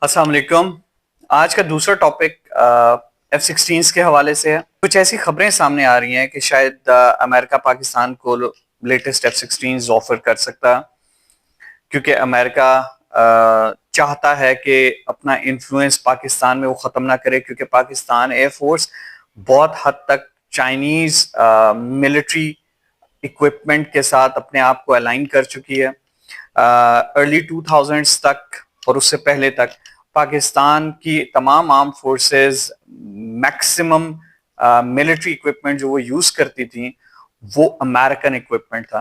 अस्सलाम वालेकुम। आज का दूसरा टॉपिक F-16 के हवाले से है। कुछ ऐसी खबरें सामने आ रही हैं कि शायद अमेरिका पाकिस्तान को लेटेस्ट F-16 ऑफर कर सकता, क्योंकि अमेरिका चाहता है कि अपना इन्फ्लुएंस पाकिस्तान में वो ख़त्म ना करे, क्योंकि पाकिस्तान एयरफोर्स बहुत हद तक चाइनीज़ मिलिट्री इक्विपमेंट के साथ अपने आप को अलाइन कर चुकी है। अर्ली 2000s तक और उससे पहले तक पाकिस्तान की तमाम arm forces maximum military equipment जो वो यूज करती थी वो अमेरिकन इक्विपमेंट था।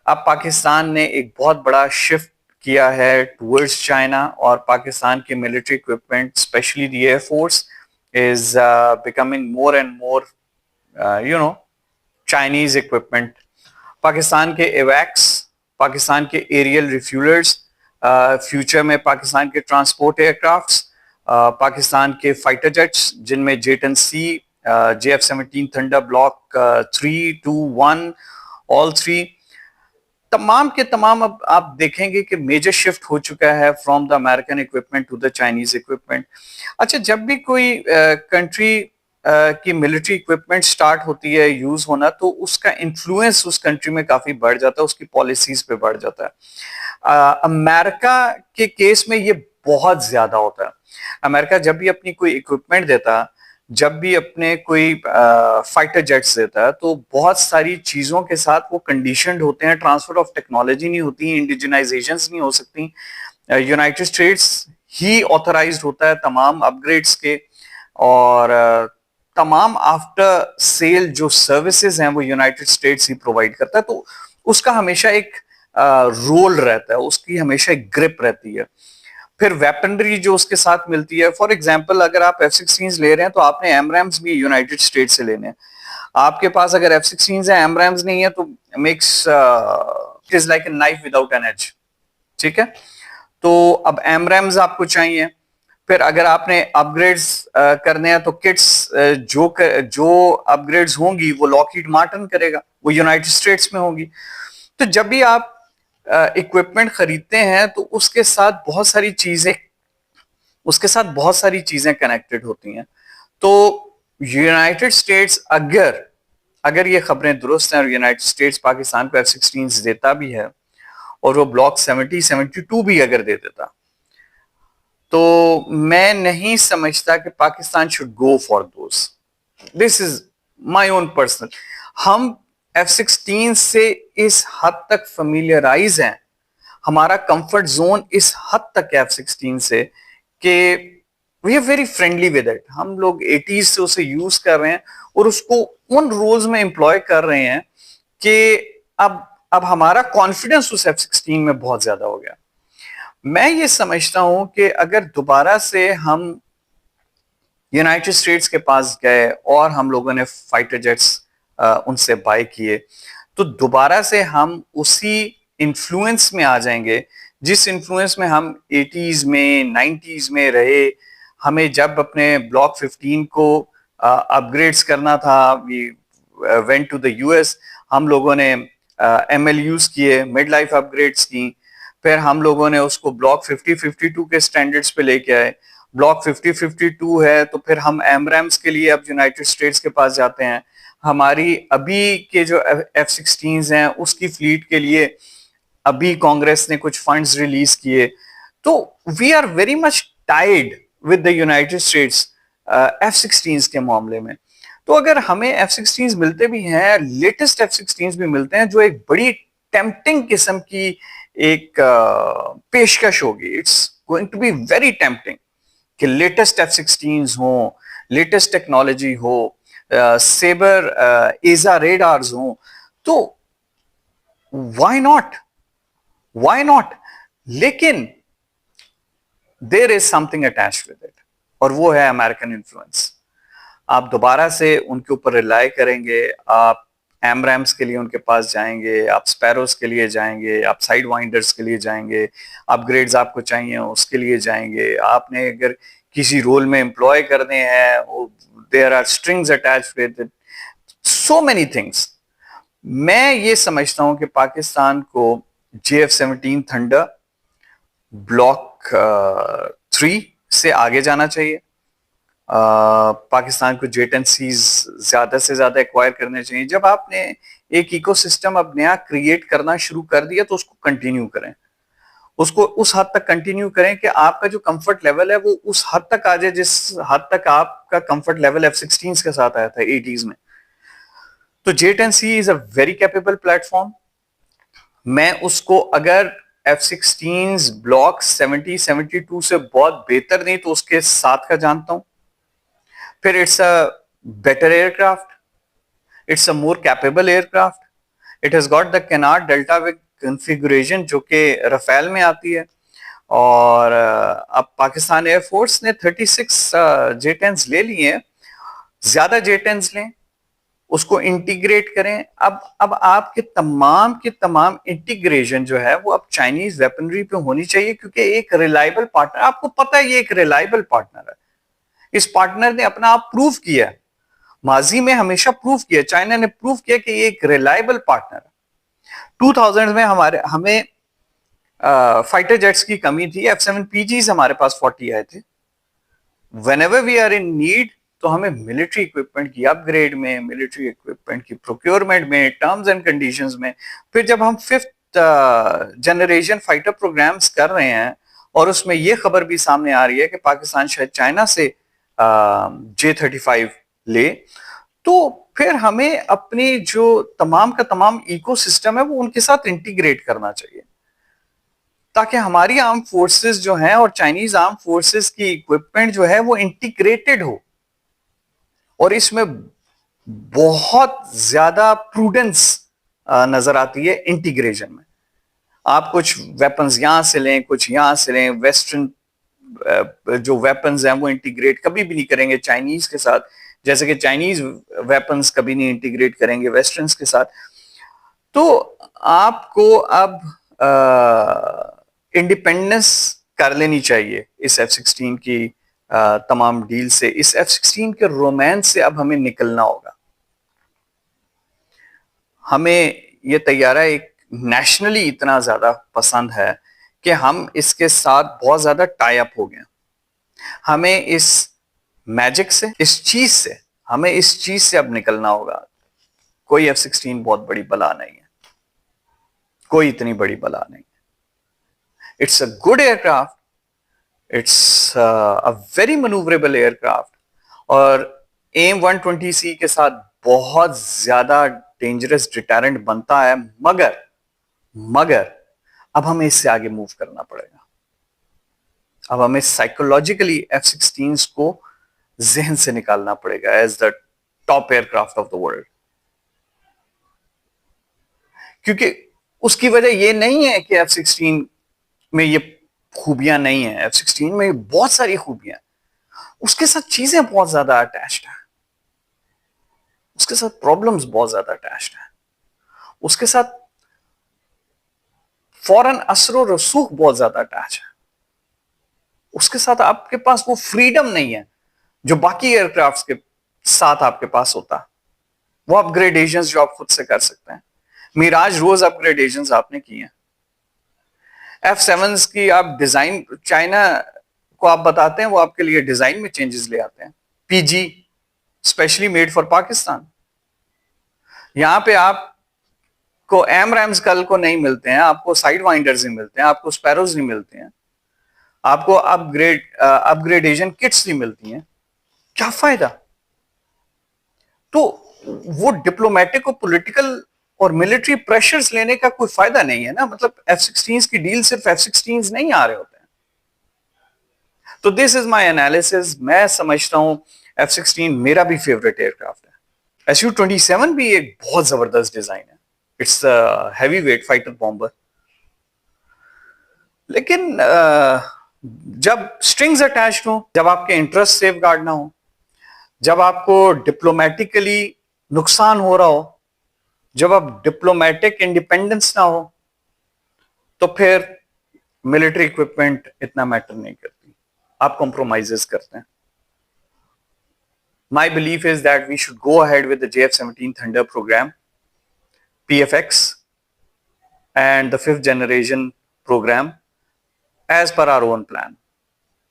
अब पाकिस्तान ने एक बहुत बड़ा शिफ्ट किया है टुवर्ड्स चाइना, और पाकिस्तान के military equipment specially the air force is becoming more and more Chinese equipment. Pakistan के एवैक्स, पाकिस्तान के एरियल रिफ्यूलर्स, फ्यूचर में पाकिस्तान के ट्रांसपोर्ट एयरक्राफ्ट्स, पाकिस्तान के फाइटर जेट्स जिनमें J-10C, JF-17 thunder block 3, 2, 1 all three, तमाम के तमाम अब आप देखेंगे कि मेजर शिफ्ट हो चुका है from the American equipment to the Chinese equipment. अच्छा, जब भी कोई कंट्री की मिलिट्री इक्विपमेंट स्टार्ट होती है यूज होना, तो उसका इन्फ्लुएंस उस कंट्री में काफी बढ़ जाता है, उसकी पॉलिसीज पे बढ़ जाता है। अमेरिका के केस में ये बहुत ज्यादा होता है। अमेरिका जब भी अपनी कोई इक्विपमेंट देता, जब भी अपने कोई फाइटर जेट्स देता है, तो बहुत सारी चीजों के साथ वो कंडीशनड होते हैं। ट्रांसफर ऑफ टेक्नोलॉजी नहीं होती, इंडिजिनाइजेशंस नहीं हो सकती। यूनाइटेड स्टेट्स ही ऑथराइज्ड होता है तमाम अपग्रेड्स के, और तमाम आफ्टर सेल जो सर्विसेज हैं वो यूनाइटेड स्टेट्स ही प्रोवाइड करता है। तो उसका हमेशा एक रोल रहता है, उसकी हमेशा एक ग्रिप रहती है। फिर वेपनरी जो उसके साथ मिलती है, फॉर एग्जांपल अगर आप F-16 ले रहे हैं तो आपने एमरैम्स भी यूनाइटेड स्टेट से लेने हैं। आपके पास अगर F-16 है, एमरैम्स नहीं है, तो makes it is like a knife without an edge. ठीक है, तो अब एमरैम्स आपको चाहिए। फिर अगर आपने अपग्रेड्स करने हैं तो किट्स जो अपग्रेड्स होंगी वो लॉकहीड मार्टिन करेगा, वो यूनाइटेड स्टेट्स में होंगी। तो जब भी आप इक्विपमेंट खरीदते हैं तो उसके साथ बहुत सारी चीजें कनेक्टेड होती हैं। तो यूनाइटेड स्टेट्स अगर अगर ये खबरें दुरुस्त हैं और यूनाइटेड स्टेट्स पाकिस्तान को F-16 देता भी है, और वो ब्लॉक 72 भी अगर दे देता, तो मैं नहीं समझता कि Pakistan should go for those. This is my own personal. हम F-16 से इस हद तक फेमिलियराइज हैं, हमारा कंफर्ट जोन इस हद तक है F-16 से कि we are very friendly with it. हम लोग 80s से उसे यूज कर रहे हैं और उसको उन रोल्स में एम्प्लॉय कर रहे हैं कि अब हमारा कॉन्फिडेंस उस F-16 में बहुत ज्यादा हो गया। मैं ये समझता हूं कि अगर दोबारा से हम यूनाइटेड स्टेट्स के पास गए और हम लोगों ने फाइटर जेट्स उनसे बाय किए, तो दोबारा से हम उसी इन्फ्लुएंस में आ जाएंगे जिस इन्फ्लुएंस में हम 80s में 90s में रहे। हमें जब अपने ब्लॉक 15 को अपग्रेड्स करना था, we went to the US, हम लोगों ने MLUs किए, मिड लाइफ अपग्रेड्स की। फिर हम लोगों ने उसको ब्लॉक 50-52 के स्टैंडर्ड्स पे लेके आए। ब्लॉक 50-52 है तो फिर हम एमरैम्स के लिए अब यूनाइटेड स्टेट्स के पास जाते हैं। हमारी अभी के जो F-16 हैं उसकी फ्लीट के लिए अभी कांग्रेस ने कुछ फंड्स रिलीज किए। तो we are very much tied with the United States F-16 के मामले में। तो अगर हमें F-16 मिलते भी हैं, लेटेस्ट F-16 भी मिलते हैं, जो एक बड़ी टेम्पटिंग किस्म की एक पेशकश होगी। It's going to be very tempting कि लेटेस्ट F-16 हो, लेटेस्ट टेक्नोलॉजी हो, सेबर एजा रेडार्स हो, तो व्हाई नॉट, व्हाई नॉट। लेकिन there is something attached with it, और वो है अमेरिकन इन्फ्लुएंस। आप दोबारा से उनके ऊपर रिलाई करेंगे, आप एमरैम्स के लिए उनके पास जाएंगे, आप स्पैरोस के लिए जाएंगे, आप साइड वाइंडर्स के लिए जाएंगे, अपग्रेड्स आपको चाहिए उसके लिए जाएंगे। आपने अगर किसी रोल में एम्प्लॉय करने हैं, there are strings attached with it, so many things. मैं ये समझता हूं कि पाकिस्तान को JF-17 थंडर, ब्लॉक 3 से आगे जाना चाहिए। पाकिस्तान को जेट-एंड-सीज ज्यादा से ज्यादा एक्वायर करने चाहिए। जब आपने एक इकोसिस्टम अब नया क्रिएट करना शुरू कर दिया तो उसको कंटिन्यू करें, उसको उस हद तक कंटिन्यू करें कि आपका जो कंफर्ट लेवल है वो उस हद तक आ जाए जिस हद तक आपका कंफर्ट लेवल F-16 के साथ आया था 80s में। तो जेट-एंड-सी is a very capable platform. मैं उसको अगर F-16 ब्लॉक 70-72 से बहुत बेहतर नहीं तो उसके साथ का जानता हूं। फिर it's a better aircraft, it's a more capable aircraft, it has got the canard delta wing configuration जो कि रफेल में आती है। और अब पाकिस्तान एयरफोर्स ने 36 J-10s ले लिए हैं। ज्यादा J-10s लें, उसको इंटीग्रेट करें। अब आपके तमाम के तमाम इंटीग्रेशन जो है वो अब चाइनीज वेपनरी पे होनी चाहिए, क्योंकि एक रिलायबल पार्टनर, आपको पता है ये एक रिलायबल पार्टनर है। इस पार्टनर ने अपना आप प्रूव किया, माजी में हमेशा प्रूव किया, चाइना ने प्रूव किया कि ये एक रिलायबल पार्टनर है। 2000 में हमें फाइटर जेट्स की कमी थी, F-7PGs हमारे पास 40 आए थे। Whenever we are in need, तो हमें मिलिट्री इक्विपमेंट की अपग्रेड में, मिलिट्री इक्विपमेंट की प्रोक्योरमेंट में, टर्म्स एंड कंडीशंस में, फिर जब हम 5th जनरेशन फाइटर प्रोग्राम्स कर रहे हैं और उसमें यह खबर भी सामने आ रही है कि पाकिस्तान शायद चाइना से J-35 ले, तो फिर हमें अपनी जो तमाम का तमाम इकोसिस्टम है वो उनके साथ इंटीग्रेट करना चाहिए, ताकि हमारी आर्म फोर्सेस जो हैं और चाइनीज आर्म फोर्सेस की इक्विपमेंट जो है वो इंटीग्रेटेड हो। और इसमें बहुत ज्यादा प्रूडेंस नजर आती है इंटीग्रेशन में। आप कुछ वेपन्स यहां से लें, कुछ यहां से लें, वेस्टर्न जो वेपन्स हैं वो इंटीग्रेट कभी भी नहीं करेंगे चाइनीज के साथ, जैसे कि चाइनीज वेपन्स कभी नहीं इंटीग्रेट करेंगे वेस्टर्न्स के साथ। तो आपको अब इंडिपेंडेंस कर लेनी चाहिए इस F-16 की तमाम डील से। इस F-16 के रोमांस से अब हमें निकलना होगा। हमें यह तैयारा एक नेशनली इतना ज्यादा पसंद है कि हम इसके साथ बहुत ज्यादा टाई अप हो गए। हमें इस मैजिक से, इस चीज से अब निकलना होगा। कोई F-16 बहुत बड़ी बला नहीं है, कोई इतनी बड़ी बला नहीं है। It's a good aircraft, it's a very manoeuvrable aircraft, और AIM-120C के साथ बहुत ज्यादा डेंजरस डिटरेंट बनता है। मगर अब हमें इससे आगे मूव करना पड़ेगा। अब हमें साइकोलॉजिकली F-16 को जहन से निकालना पड़ेगा as the top aircraft of the world, क्योंकि उसकी वजह यह नहीं है कि F-16 में ये खूबियां नहीं है। F-16 में बहुत सारी खूबियां, उसके साथ चीजें बहुत ज्यादा अटैच्ड है, उसके साथ प्रॉब्लम्स बहुत ज्यादा अटैच्ड है, उसके साथ फौरन असर और रसूख बहुत ज्यादा अटैच है, उसके साथ आपके पास वो फ्रीडम नहीं है जो बाकी एयरक्राफ्ट्स के साथ आपके पास होता है। वो अपग्रेडेशंस जो आप खुद से कर सकते हैं, मिराज रोज अपग्रेडेशंस आपने की हैं। F-7s की आप डिजाइन, चाइना को आप बताते हैं, वो आपके लिए डिजाइन में चेंजेस ले आते हैं। PG specially made for Pakistan. यहां पे आपको एमरैम्स कल को नहीं मिलते हैं, आपको साइड वाइंडर्स नहीं मिलते हैं, आपको स्पैरोज नहीं मिलते हैं, आपको अपग्रेडेशन किट्स नहीं मिलती हैं। क्या फायदा? तो वो डिप्लोमेटिक और पॉलिटिकल और मिलिट्री प्रेशर्स लेने का कोई फायदा नहीं है ना। मतलब F-16 की डील सिर्फ F-16 नहीं आ रहे होते हैं। तो दिस इज माय एनालिसिस। मैं समझता हूं F-16 मेरा भी फेवरेट एयरक्राफ्ट है। Su-27 भी एक बहुत जबरदस्त डिजाइन है, it's heavy weight fighter bomber. लेकिन जब स्ट्रिंग्स अटैच्ड हो, जब आपके इंटरेस्ट सेफ गार्ड ना हो, जब आपको डिप्लोमेटिकली नुकसान हो रहा हो, जब आप डिप्लोमेटिक इंडिपेंडेंस ना हो, तो फिर मिलिट्री इक्विपमेंट इतना मैटर नहीं करती, आप कॉम्प्रोमाइजेस करते हैं। My belief is that we should go ahead with the JF-17 Thunder program, PFX, and the 5th generation program as per our own plan.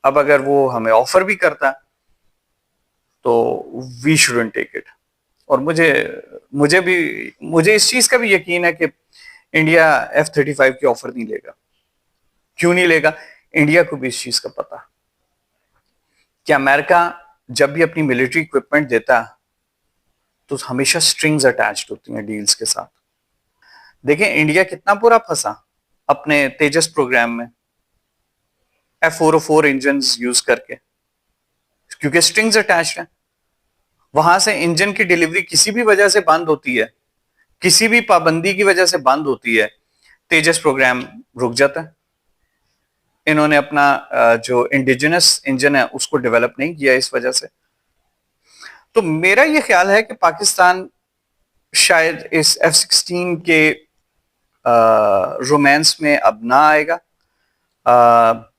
अब अगर वो हमें ऑफर भी करता तो वी शुडंट टेक इट। और मुझे इस चीज का भी यकीन है कि इंडिया F-35 की ऑफर नहीं लेगा। क्यों नहीं लेगा? इंडिया को भी इस चीज का पता कि अमेरिका जब भी अपनी मिलिट्री इक्विपमेंट देता तो हमेशा स्ट्रिंग्स अटैच्ड होती हैं डील्स के साथ। देखें इंडिया कितना पूरा फंसा अपने तेजस प्रोग्राम में F-404 इंजन यूज करके, क्योंकि स्ट्रिंग्स अटैच्ड हैं। वहां से इंजन की डिलीवरी किसी भी वजह से बंद होती है, किसी भी पाबंदी की वजह से बंद होती है, तेजस प्रोग्राम रुक जाता है। इन्होंने अपना जो इंडिजिनस इंजन है उसको डेवलप नहीं किया इस वजह से। तो मेरा यह ख्याल है कि पाकिस्तान शायद इस F-16 के रोमांस में अब ना आएगा।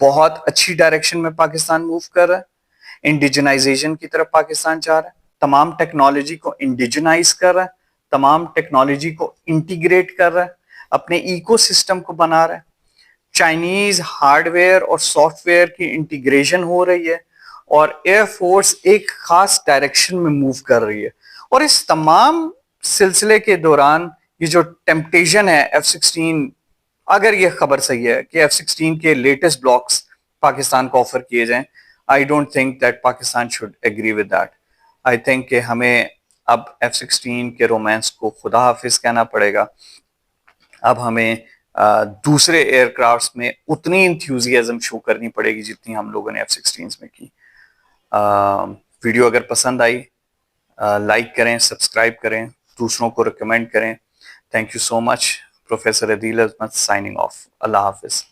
बहुत अच्छी डायरेक्शन में पाकिस्तान मूव कर रहा है, इंडिजनाइजेशन की तरफ पाकिस्तान जा रहा है, तमाम टेक्नोलॉजी को इंडिजनाइज कर रहा है, तमाम टेक्नोलॉजी को इंटीग्रेट कर रहा है, अपने इकोसिस्टम को बना रहा है। चाइनीज हार्डवेयर और सॉफ्टवेयर की इंटीग्रेशन हो रही है और एयरफोर्स एक खास डायरेक्शन में मूव कर रही है। और इस तमाम सिलसिले के दौरान ये जो टेम्पटेशन है F-16, अगर ये खबर सही है कि F-16 के लेटेस्ट ब्लॉक्स पाकिस्तान को ऑफर किए जाएं, I don't think that Pakistan should agree with that. I think कि हमें अब F-16 के रोमांस को खुदा हाफिज कहना पड़ेगा। अब हमें दूसरे एयरक्राफ्ट्स में उतनी इंथ्यूजियाज्म शो करनी पड़ेगी जितनी हम लोगों ने F-16 में की। वीडियो अगर पसंद आई लाइक करें, सब्सक्राइब करें, दूसरों को रिकमेंड करें। Thank you so much. Professor Adeel Ahmed signing off. अल्लाह हाफिज।